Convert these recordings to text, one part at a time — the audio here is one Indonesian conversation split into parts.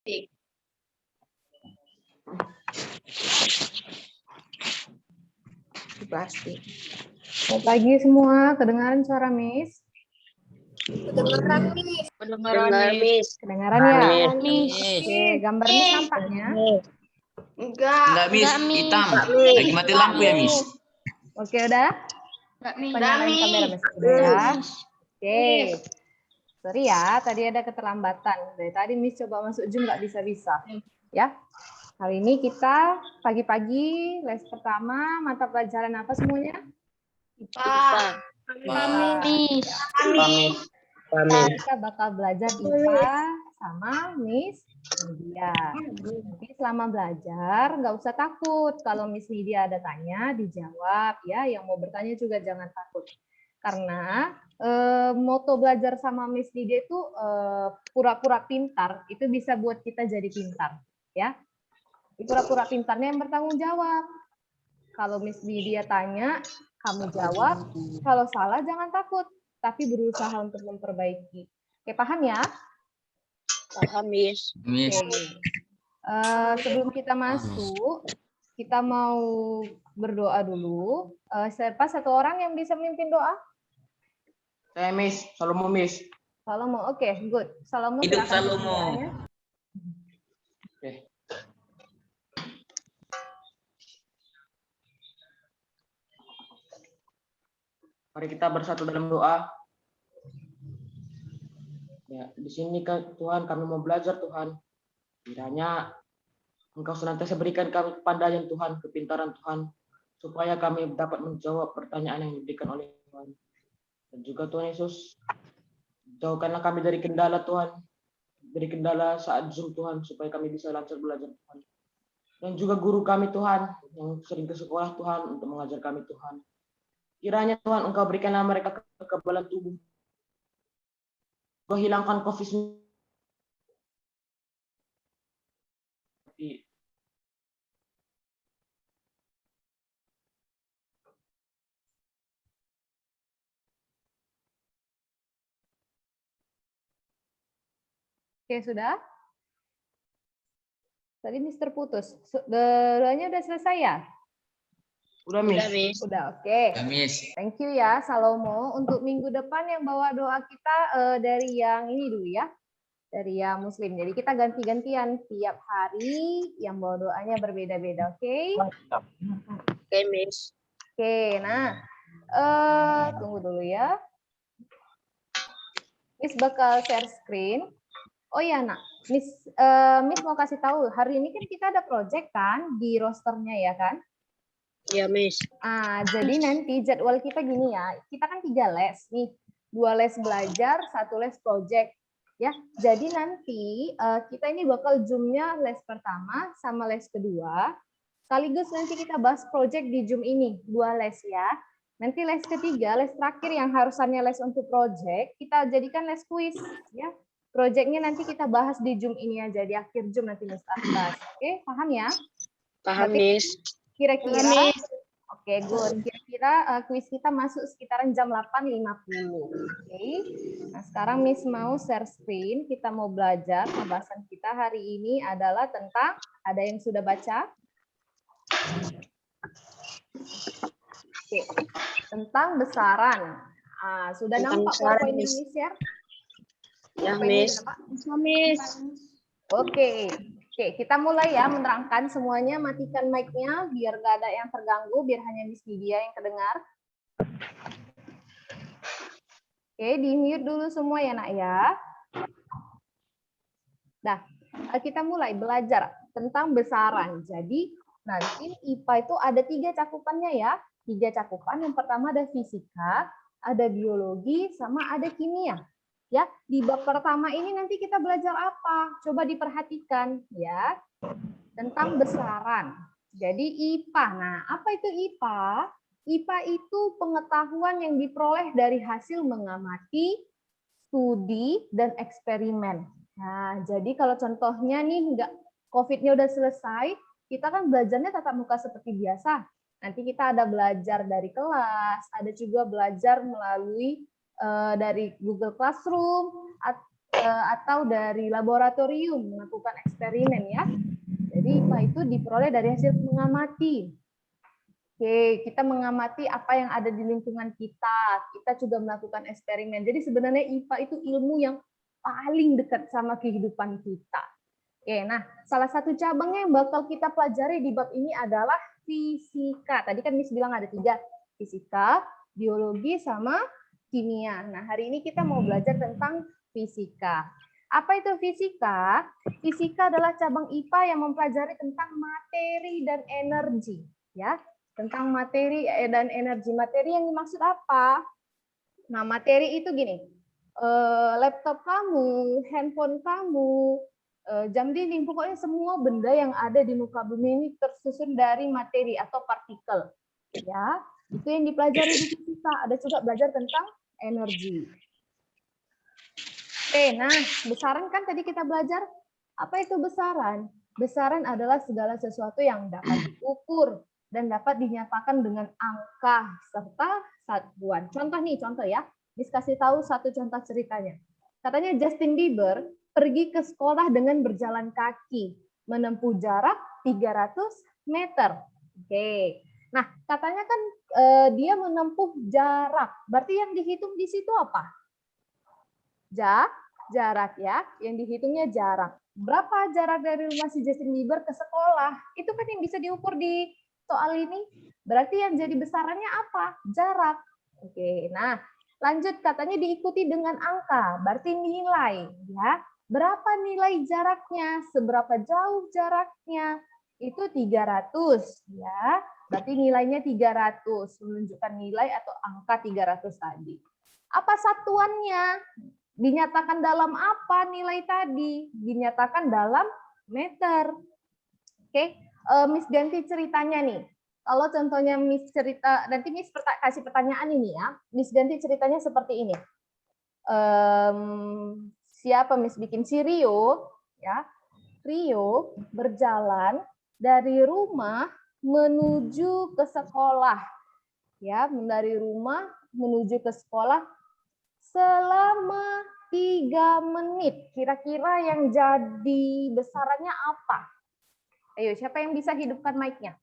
Plastik. Selamat pagi semua, kedengaran suara Miss? Kedengaran, Miss. Kedengaran ya? Miss. Oke, gambar Miss nampaknya? Enggak, Miss. Hitam. Lagi mati lampu ya, Miss. Oke, udah? Penyalain kamera Miss. Udah ya? Oke. Sorry ya, tadi ada keterlambatan. Dari tadi Miss coba masuk Zoom nggak bisa-bisa. Ya. Kali ini kita pagi-pagi les pertama, mata pelajaran apa semuanya? Miss. Kita bakal belajar IPA sama Miss Nidia. Nanti selama belajar nggak usah takut. Kalau Miss Nidia ada tanya, dijawab ya. Yang mau bertanya juga jangan takut. Karena moto belajar sama Miss Nidia itu pura-pura pintar, itu bisa buat kita jadi pintar. Ya. Pura-pura pintarnya yang bertanggung jawab. Kalau Miss Nidia tanya, kamu jawab. Kalau salah jangan takut, tapi berusaha untuk memperbaiki. Oke, paham ya? Paham, Miss. Oke. Sebelum kita masuk, kita mau berdoa dulu. Siapa satu orang yang bisa memimpin doa? Saya Miss, Salomo Miss. Salomo, oke, good. Salomo, Hidup silakan Salomo. doanya. Oke. Mari kita bersatu dalam doa. Ya, di sini Tuhan kami mau belajar Tuhan. Kiranya Engkau senantiasa berikan kami kepandaian Tuhan, kepintaran Tuhan, supaya kami dapat menjawab pertanyaan yang diberikan oleh Tuhan. Dan juga Tuhan Yesus, jauhkanlah kami dari kendala Tuhan, dari kendala saat Zoom Tuhan, supaya kami bisa lancar belajar Tuhan. Dan juga guru kami Tuhan, yang sering ke sekolah Tuhan untuk mengajar kami Tuhan. Kiranya Tuhan Engkau berikanlah mereka kekebalan tubuh. Engkau hilangkan COVID-19. Oke, sudah? Tadi Mister putus. Doanya udah selesai ya? Udah Miss. Udah, oke. Miss. Thank you ya, Salomo. Untuk minggu depan yang bawa doa kita dari yang ini dulu ya. Dari yang Muslim. Jadi kita ganti-gantian. Tiap hari yang bawa doanya berbeda-beda, oke? Oke, Miss. Oke, nah. Tunggu dulu ya. Miss bakal share screen. Oh ya, nak. Miss mau kasih tahu, hari ini kan kita ada project kan di rosternya ya kan? Ya, Miss. Jadi nanti jadwal kita gini ya, kita kan 3 les nih, 2 les belajar, 1 les project, ya. Jadi nanti kita ini bakal zoom-nya les pertama sama les kedua, sekaligus nanti kita bahas project di zoom ini, 2 les ya. Nanti les ketiga, les terakhir yang harusannya les untuk project, kita jadikan les quiz, ya. Projectnya nanti kita bahas di zoom ini aja, di akhir zoom nanti Miss Atas. Oke, paham ya? Paham, Berarti Miss. Kira-kira, oke, good. Kira-kira kuis kita masuk sekitaran jam 8.50. Oke. Nah, sekarang Miss mau share screen. Kita mau belajar. Pembahasan kita hari ini adalah tentang, ada yang sudah baca? Oke. Tentang besaran. Sudah Tentang nampak besaran, PowerPoint-nya Miss. Miss ya? Ya, PowerPoint-nya Miss. udah nampak? Oke. Oke, kita mulai ya menerangkan semuanya. Matikan mic-nya biar nggak ada yang terganggu, biar hanya Miss Nidia yang kedengar. Oke, di-mute dulu semua ya, nak ya. Nah, kita mulai belajar tentang besaran. Jadi, nanti IPA itu ada 3 cakupannya ya. 3 cakupan. Yang pertama ada fisika, ada biologi, sama ada kimia. Ya, di bab pertama ini nanti kita belajar apa? Coba diperhatikan ya. Tentang besaran. Jadi IPA. Nah, apa itu IPA? IPA itu pengetahuan yang diperoleh dari hasil mengamati, studi, dan eksperimen. Nah, jadi kalau contohnya nih COVID-nya udah selesai, kita kan belajarnya tatap muka seperti biasa. Nanti kita ada belajar dari kelas, ada juga belajar melalui dari Google Classroom, atau dari laboratorium melakukan eksperimen ya. Jadi IPA itu diperoleh dari hasil mengamati. Oke, kita mengamati apa yang ada di lingkungan kita. Kita juga melakukan eksperimen. Jadi sebenarnya IPA itu ilmu yang paling dekat sama kehidupan kita. Oke, nah salah satu cabangnya yang bakal kita pelajari di bab ini adalah fisika. Tadi kan Miss bilang ada 3, fisika, biologi, sama kimia. Nah hari ini kita mau belajar tentang fisika. Apa itu fisika? Fisika adalah cabang IPA yang mempelajari tentang materi dan energi. Ya, tentang materi dan energi. Materi yang dimaksud apa? Nah materi itu gini, laptop kamu, handphone kamu, jam dinding, pokoknya semua benda yang ada di muka bumi ini tersusun dari materi atau partikel. Ya, itu yang dipelajari di fisika. Ada juga belajar tentang energi. Oke, nah besaran kan tadi kita belajar. Apa itu besaran? Besaran adalah segala sesuatu yang dapat diukur dan dapat dinyatakan dengan angka serta satuan. Contoh nih, contoh ya. Miss kasih tahu satu contoh ceritanya. Katanya Justin Bieber pergi ke sekolah dengan berjalan kaki, menempuh jarak 300 meter. Oke. Nah, katanya kan dia menempuh jarak. Berarti yang dihitung di situ apa? Jarak ya. Yang dihitungnya jarak. Berapa jarak dari rumah si Justin Bieber ke sekolah? Itu kan yang bisa diukur di soal ini. Berarti yang jadi besarannya apa? Jarak. Oke. Nah, lanjut katanya diikuti dengan angka. Berarti nilai ya. Berapa nilai jaraknya? Seberapa jauh jaraknya? Itu 300 ya. Berarti nilainya 300, menunjukkan nilai atau angka 300 tadi. Apa satuannya? Dinyatakan dalam apa nilai tadi? Dinyatakan dalam meter. Oke, Miss ganti ceritanya nih. Kalau contohnya Miss cerita, nanti Miss kasih pertanyaan ini ya. Miss ganti ceritanya seperti ini. Siapa Miss bikin si Rio ya. Rio berjalan dari rumah menuju ke sekolah. Ya, dari rumah menuju ke sekolah selama 3 menit. Kira-kira yang jadi besarannya apa? Ayo, siapa yang bisa hidupkan mic-nya?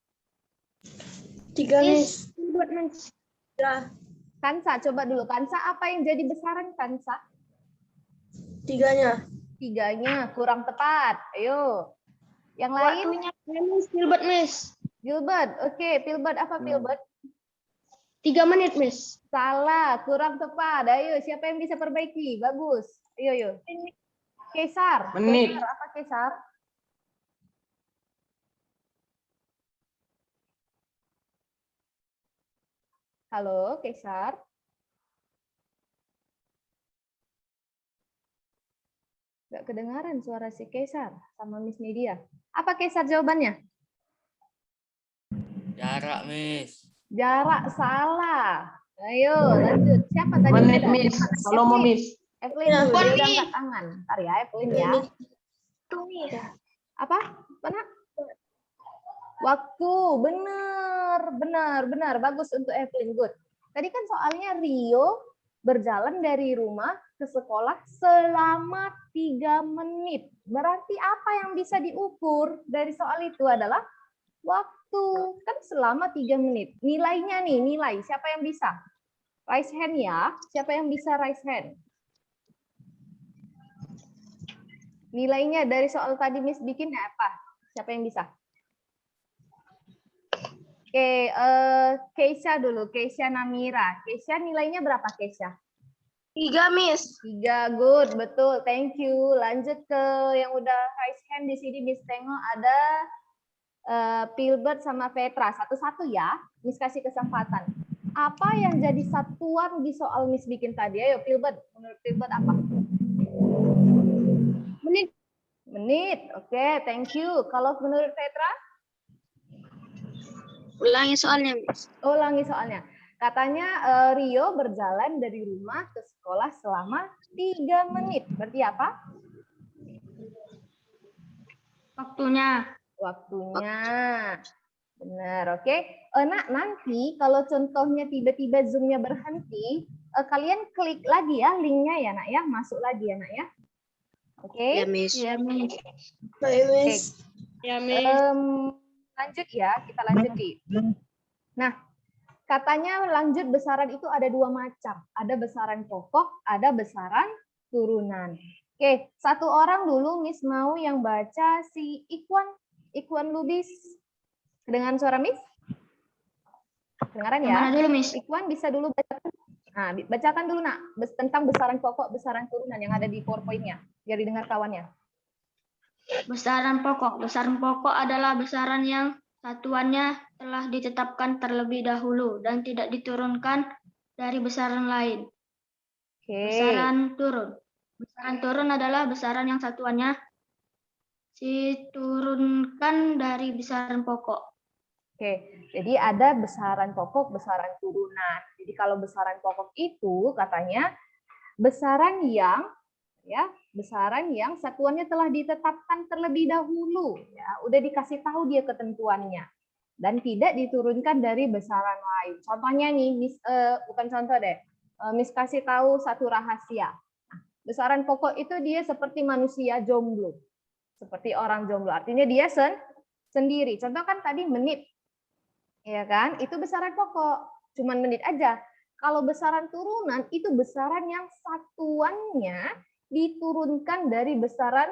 3 Miss. Kansa, coba dulu. Kansa, apa yang jadi besaran Kansa? 3-nya. 3-nya kurang tepat. Ayo. Yang lain? Waktunya Miss, Gilbert Miss. Gilbert. Oke, Gilbert apa Gilbert? 3 menit Miss. Salah, kurang tepat. Ayo, siapa yang bisa perbaiki? Bagus. Ayo, ayo. Kaisar. Menit. Kaisar, apa Kaisar? Halo, Kaisar. Nggak kedengaran suara si Kaisar sama Miss Media. Apa Kaisar jawabannya? Jarak, Miss. Jarak, salah. Ayo, lanjut. Siapa tadi? Menit, Ada? Miss. Kalau mau Miss. Evelyn dulu, dia udah angkat tangan. Ntar ya, Evelyn ya. Apa? Mana? Waktu, benar. Bagus untuk Evelyn, good. Tadi kan soalnya Rio berjalan dari rumah ke sekolah selama 3 menit. Berarti apa yang bisa diukur dari soal itu adalah waktu. Kan selama 3 menit. Nilainya nih, nilai. Siapa yang bisa? Raise hand ya. Siapa yang bisa raise hand? Nilainya dari soal tadi Miss bikin apa? Siapa yang bisa? Oke, Keisha dulu. Keisha Namira. Keisha nilainya berapa Keisha? 3 Miss. 3, good, betul. Thank you. Lanjut ke yang udah raise hand di sini. Miss tengok ada Pilbert sama Petra. Satu-satu ya. Miss kasih kesempatan. Apa yang jadi satuan di soal Miss bikin tadi? Ayo Pilbert. Menurut Pilbert apa? Menit. Menit. Oke, thank you. Kalau menurut Petra? Ulangi soalnya Miss. Ulangi soalnya. Katanya Rio berjalan dari rumah ke sekolah selama 3 menit. Berarti apa? Waktunya. Benar, oke. Nak, nanti kalau contohnya tiba-tiba Zoom-nya berhenti, kalian klik lagi ya linknya ya, Nak ya. Masuk lagi ya, Nak ya. Oke. Miss. Ya, Miss. Oke. Ya, Miss. Lanjut ya, kita lanjuti. Nah, katanya lanjut besaran itu ada 2 macam. Ada besaran pokok, ada besaran turunan. Oke, satu orang dulu Miss mau yang baca si Ikwan Lubis. Dengan suara Miss? Kedengaran ya? Mana dulu, Miss? Ikwan bisa dulu bacakan. Nah, bacakan dulu nak tentang besaran pokok, besaran turunan yang ada di PowerPoint-nya, biar didengar kawannya. Besaran pokok. Besaran pokok adalah besaran yang satuannya telah ditetapkan terlebih dahulu dan tidak diturunkan dari besaran lain. Oke. Besaran turun. Besaran turun adalah besaran yang satuannya diturunkan dari besaran pokok. Oke, jadi ada besaran pokok, besaran turunan. Jadi kalau besaran pokok itu katanya besaran yang satuannya telah ditetapkan terlebih dahulu, ya, udah dikasih tahu dia ketentuannya dan tidak diturunkan dari besaran lain. Contohnya nih, Miss, bukan contoh deh, Miss kasih tahu satu rahasia. Besaran pokok itu dia seperti manusia jomblo, seperti orang jomblo. Artinya dia sendiri. Contoh kan tadi menit, ya kan? Itu besaran pokok, cuman menit aja. Kalau besaran turunan itu besaran yang satuannya diturunkan dari besaran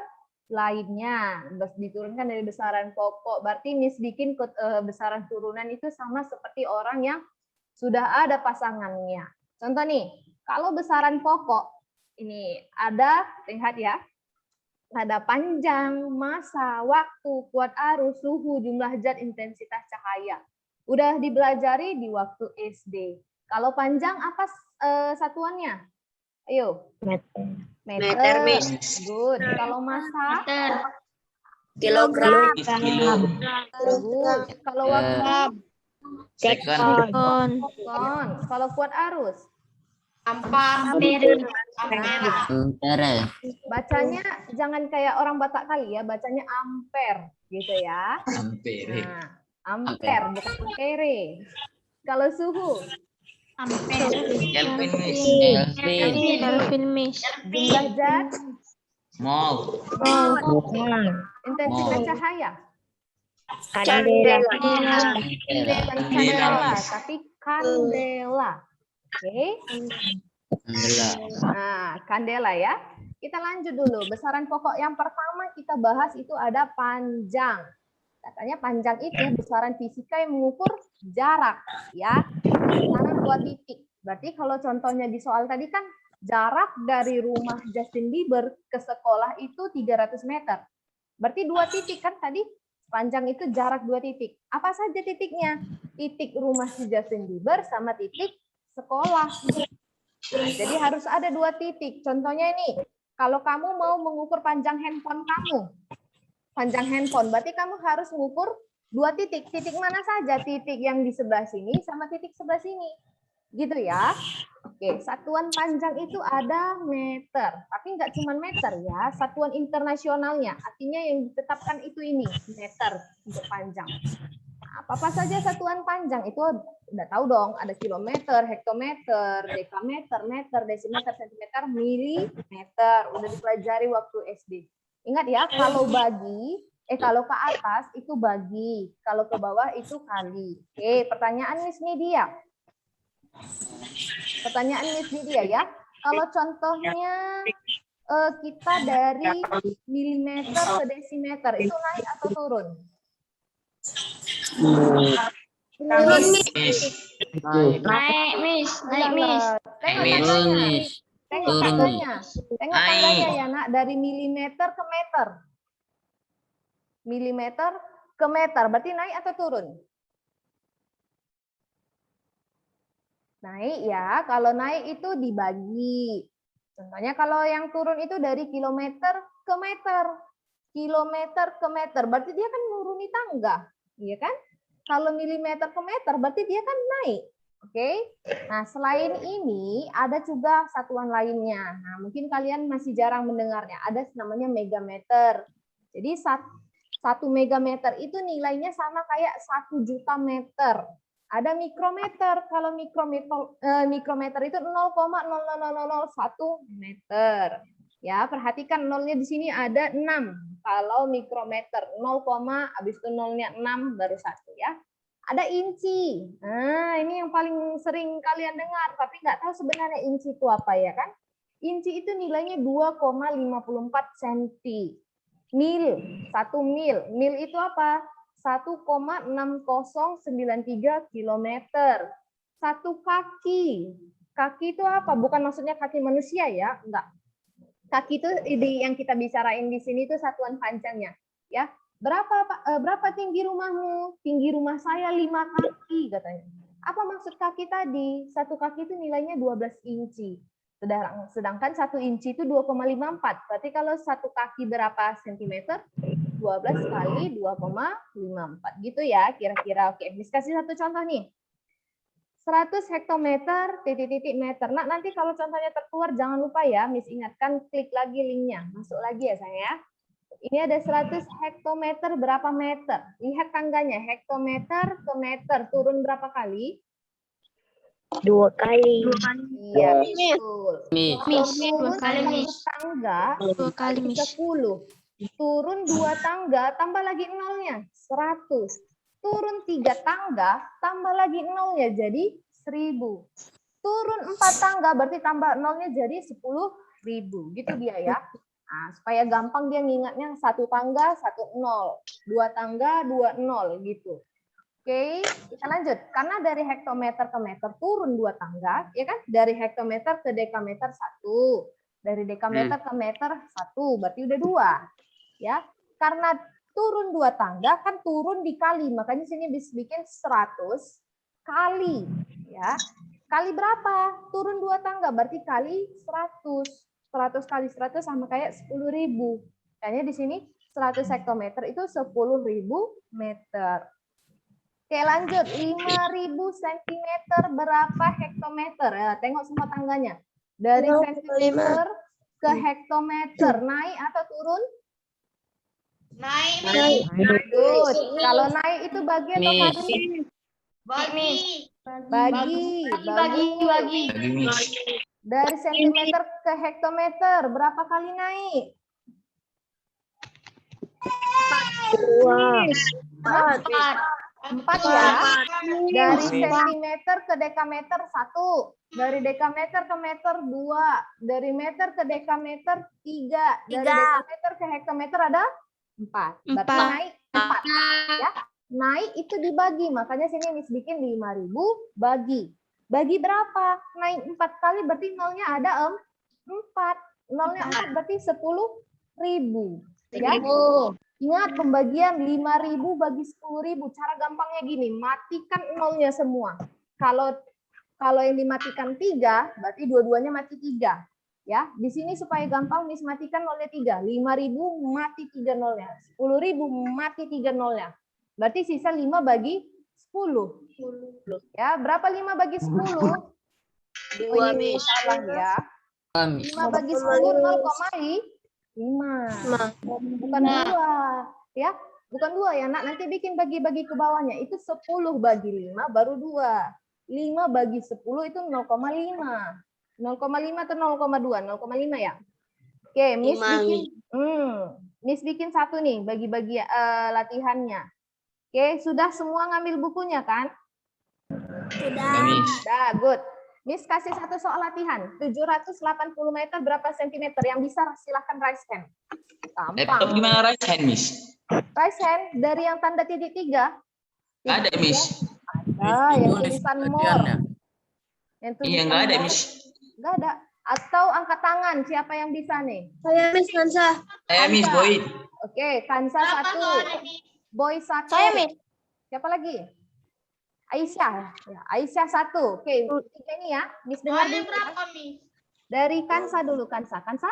lainnya, diturunkan dari besaran pokok. Berarti Miss bikin besaran turunan itu sama seperti orang yang sudah ada pasangannya. Contoh nih, kalau besaran pokok ini ada, lihat ya, ada panjang, masa, waktu, kuat arus, suhu, jumlah zat, intensitas cahaya. Udah dibelajari di waktu SD. Kalau panjang apa satuannya? Ayo. Meter, Miss. Good. Kalau masa? Meter. Kilogram. Good. Kalau waktu? Second. Sekon. Kalau kuat arus? Ampere. Nah, bacanya jangan kayak orang Batak kali ya, bacanya ampere gitu ya. Ampere. Nah, ampere bukan ampere. Kalau suhu? Kelvin, Miss. Kelvin, Miss. Jumlah zat? Mol. Intensitas cahaya? Candela. Bukan candela, tapi kandela. Oke. Nah, kandela ya. Kita lanjut dulu. Besaran pokok yang pertama kita bahas itu ada panjang. Katanya panjang itu besaran fisika yang mengukur jarak, ya. Besaran 2 titik. Berarti kalau contohnya di soal tadi kan jarak dari rumah Justin Bieber ke sekolah itu 300 meter. Berarti 2 titik kan tadi? Panjang itu jarak 2 titik. Apa saja titiknya? Titik rumah si Justin Bieber sama titik sekolah. Nah, jadi harus ada 2 titik. Contohnya ini, kalau kamu mau mengukur panjang handphone kamu, berarti kamu harus mengukur 2 titik. Titik mana saja? Titik yang di sebelah sini sama titik sebelah sini. Gitu ya. Oke, satuan panjang itu ada meter. Tapi nggak cuma meter ya, satuan internasionalnya. Artinya yang ditetapkan itu ini, meter untuk panjang. Apa saja satuan panjang itu udah tahu dong, ada kilometer, hektometer, dekameter, meter, desimeter, sentimeter, milimeter, udah dipelajari waktu SD. Ingat ya, kalau kalau ke atas itu bagi, kalau ke bawah itu kali. Oke, pertanyaan Miss Media. Ya. Kalau contohnya kita dari milimeter ke desimeter itu naik atau turun? Turun, Miss. Naik. Miss. Naik, Miss. Tengok tandanya. Tengok tandanya ya, Nak. Dari milimeter ke meter. Milimeter ke meter. Berarti naik atau turun? Naik ya. Kalau naik itu dibagi. Contohnya kalau yang turun itu dari kilometer ke meter. Kilometer ke meter. Berarti dia kan menuruni tangga. Iya kan? Kalau milimeter ke meter berarti dia kan naik. Oke. Nah, selain ini ada juga satuan lainnya. Nah, mungkin kalian masih jarang mendengarnya. Ada namanya megameter. Jadi 1 megameter itu nilainya sama kayak 1 juta meter. Ada mikrometer. Kalau mikrometer itu 0,00001 meter. Ya, perhatikan nolnya di sini ada 6. Kalau mikrometer 0, habis itu nolnya 6 baru 1 ya. Ada inci. Nah, ini yang paling sering kalian dengar, tapi nggak tahu sebenarnya inci itu apa ya kan? Inci itu nilainya 2,54 cm. Mil, 1 mil. Mil itu apa? 1,6093 kilometer. 1 kaki. Kaki itu apa? Bukan maksudnya kaki manusia ya, enggak. Kaki itu yang kita bicarain di sini itu satuan panjangnya, ya. Berapa tinggi rumahmu? Tinggi rumah saya 5 kaki katanya. Apa maksud kaki tadi? 1 kaki itu nilainya 12 inci. Sedangkan 1 inci itu 2,54. Berarti kalau 1 kaki berapa sentimeter? 12 kali 2,54. Gitu ya kira-kira. Oke, Miss kasih satu contoh nih. 100 hektometer, titik-titik meter. Nah, nanti kalau contohnya terkeluar, jangan lupa ya, Miss ingatkan, klik lagi linknya. Masuk lagi ya, saya. Ini ada 100 hektometer, berapa meter? Lihat tangganya, hektometer ke meter. Turun berapa kali? 2 kali. Iya, betul. Miss. Turun 2 kali, satu Miss. tangga, 2 kali, Miss. 10. Turun 2 tangga, tambah lagi nolnya, 100. Turun 3 tangga, tambah lagi nolnya, jadi 1000. Turun 4 tangga, berarti tambah nolnya jadi 10.000. Gitu dia ya. Nah, supaya gampang dia ngingatnya 1 tangga, 1 nol. 2 tangga, 2 nol gitu. Oke, kita lanjut. Karena dari hektometer ke meter turun 2 tangga, ya kan? Dari hektometer ke dekameter 1. Dari dekameter ke meter 1, berarti udah 2. Ya. Karena turun 2 tangga kan turun dikali, makanya sini bikin 100 kali, ya. Kali berapa? Turun 2 tangga berarti kali 100. 100 kali 100 sama kayak 10.000. Kayaknya di sini 100 hektometer itu 10.000 meter. Oke, lanjut. 5.000 cm berapa hektometer? Ya, tengok semua tangganya. Dari sentimeter ke hektometer, naik atau turun? Naik. Good. Kalau naik itu bagi atau Miss. kali? Bagi. Bagi. Bagi. Bagi Miss. Dari sentimeter ke hektometer, berapa kali naik? 2. 4 ya. Dari sentimeter ke dekameter 1. Dari dekameter ke meter 2. Dari meter ke dekameter 3. Dari dekameter ke hektometer ada 4. Berarti naik 4. Ya. Naik itu dibagi, makanya sini Miss bikin 5.000 bagi. Bagi berapa? Naik 4 kali berarti nolnya ada 4. Nolnya 4 berarti 10.000. Ya. Ingat pembagian 5.000 bagi 10.000. Cara gampangnya gini, matikan nolnya semua. Kalau yang dimatikan 3, berarti dua-duanya mati 3. Ya, di sini supaya gampang Miss matikan nolnya 3. 5.000 mati 3 nolnya. 10.000 mati 3 nolnya. Berarti sisa 5 bagi 10. Ya, berapa 5 bagi 10? 2, Miss. Salah ya. 5 bagi 10 0,5. Bukan 2. Ya, bukan 2 ya, Nak. Nanti bikin bagi-bagi ke bawahnya. Itu 10 bagi 5 baru 2. 5 bagi 10 itu 0,5. 0,5 atau 0,2? 0,5 ya. Oke, Miss bikin satu nih bagi-bagi latihannya. Oke, sudah semua ngambil bukunya kan? Miss. Sudah, good. Miss kasih satu soal latihan. 780 meter berapa sentimeter? Yang bisa silahkan raise hand. Laptop Gampang. gimana right hand Miss? Raise hand dari yang tanda titik 3. Nggak ada Miss. Yang tulisan more. Yang Iya tulisan nggak ada more. Miss. Nggak ada. Atau angkat tangan, siapa yang bisa nih? Saya Miss Kansa. Saya Miss Boy. Oke, Kansa 1. Boy 1. Saya Miss. Siapa lagi? Aisyah. Ya, Aisyah 1. Oke, 3 ini ya. Miss dengar dulu ya. Dari Kansa dulu, Kansa. Kansa?